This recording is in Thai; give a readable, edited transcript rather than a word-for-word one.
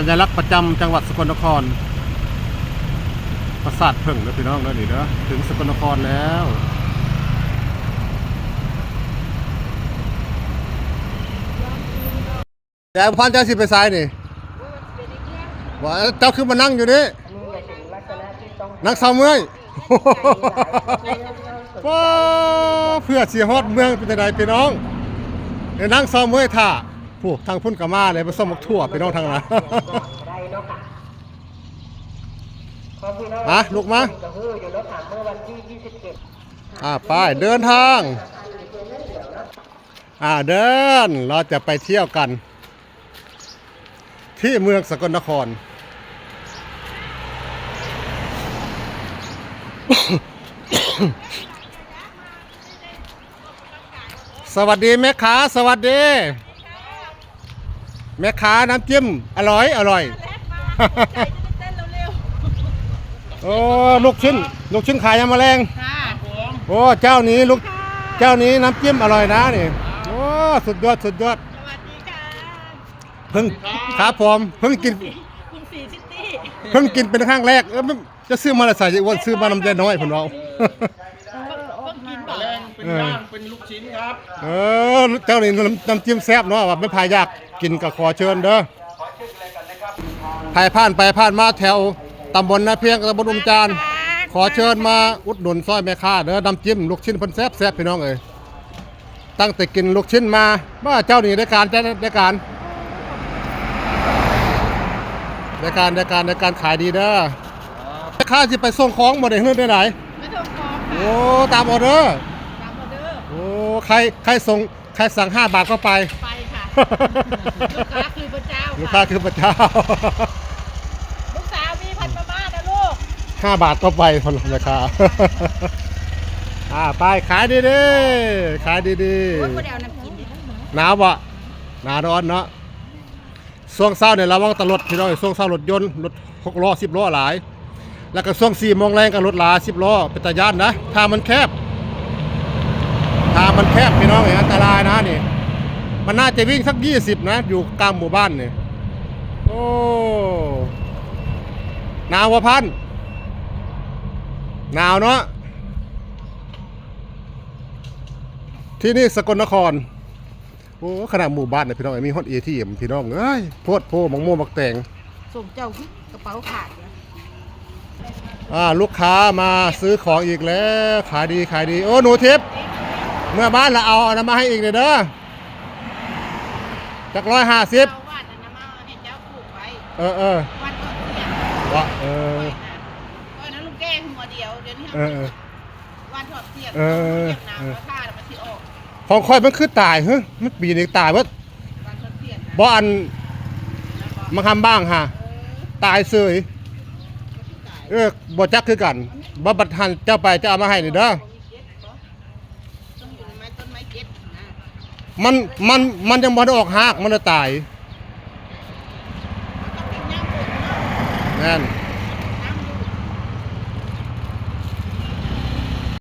สัญลักษณ์ประจำจังหวัดสกลนครปราสาทเพิ่งนะพี่น้องนะนี่เด้อถึงสกลนครแล้วยายพันเจ้าสิไปซ้ายนี่ว่าเจ้าคือมานั่งอยู่นี่นั่งเศร้าเมื่อยว้าเพื่อเสียฮอดเมืองเป็นไงพี่น้องเดี๋ยวนั่งเศร้าเมื่อยท่าผู้ทางพุ่นกามาเลยไปส้มทั่วพี่น้องทางนั้นมาลูกมาไปเดินทางเดินเราจะไปเที่ยวกันที่เมืองสกลนครสวัสดีแม่ค้าสวัสดีแม่ค้าน้ำจิ้มอร่อยโอ้ลูกชิ้นขายยำแมลงโอ้เจ้านี้น้ำจิ้มอร่อยนะนี่โอ้สุดยอดสวัสดีค่ะเพิ่งครับผมเพิ่งกินคุณสีซิตี้เพิ่งกินเป็นครั้งแรกจะซื้อมาใส่อ้วนซื้อมาน้ำใจน้อยผมเอากินแมลงเป็นย่างเป็นลูกชิ้นครับเจ้านี่น้ำจิ้มแซ่บเนาะว่าไม่พายากกินก็ขอเชิญเด้อใครผ่านไปผ่านมาแถวตำบลนาเพียงตำบลอุมจานขอเชิญมาอุดหนุนซอยแม่ค้าเด้อน้ำจิ้มลูกชิ้นเพิ่นแซ่บพี่น้องเอ้ยตั้งแต่กินลูกชิ้นมาว่าเจ้านี่ได้การขายดีเด้อแม่ค้าสิไปส่งของบ่ได้เฮ็ดได้ไหนไม่ต้องขอโอ้ตามออเดอร์โอ้ใครสั่ง5 บาทก็ไปค่ะลูกค้าคือพระเจ้าลูกค้าคือพระเจ้าลูกสาวมีพันประมาณนะลูก5 บาทก็ไปคนราคาไปขายดีหนาวบ่หนาร้อนเนาะช่วงเช้าเนี่ยระวังตลอดพี่น้องช่วงเช้ารถยนต์รถ6 ล้อ10 ล้อหลายแล้วก็ช่วง4 โมงแรงก็รถลา10 ล้อเป็นตาย่านนะทางมันแคบพี่น้องอันตรายนะนี่มันน่าจะวิ่งสัก20นะอยู่กลางหมู่บ้านนี่โอ้หนาวพันหนาวเนาะที่นี่สกลนครโอ้ขนาดหมู่บ้านเนี่ยพี่น้องมีฮอตATMพี่น้องเอ้ยโพดโพมังม่วงมักแตงส่งเจ้ากระเป๋าขาดลูกค้ามาซื้อของอีกแล้วขายดีโอ้หนูทิพย์เมื่อบ้านเราเอาน้ำมาให้อีกเลยเด้อจาก150วัดนะมาให้เจ้าปลูกไว้วัดก่อนเสียว่านั้นลูกแก้หัวเดียวเดี๋ยวนี้วันถอดเสียบน้ำแล้วผ้ามันที่ออกของค่อยมันคือตายมันปีนี้ตายว่าบ่อันมาทำบ้างฮะตายเสยบ่จักคือกันบ่บัดทันเจ้าไปจะเอามาให้นี่เด้อมันยังบ่ได้ออกหากมันจะตายนั่น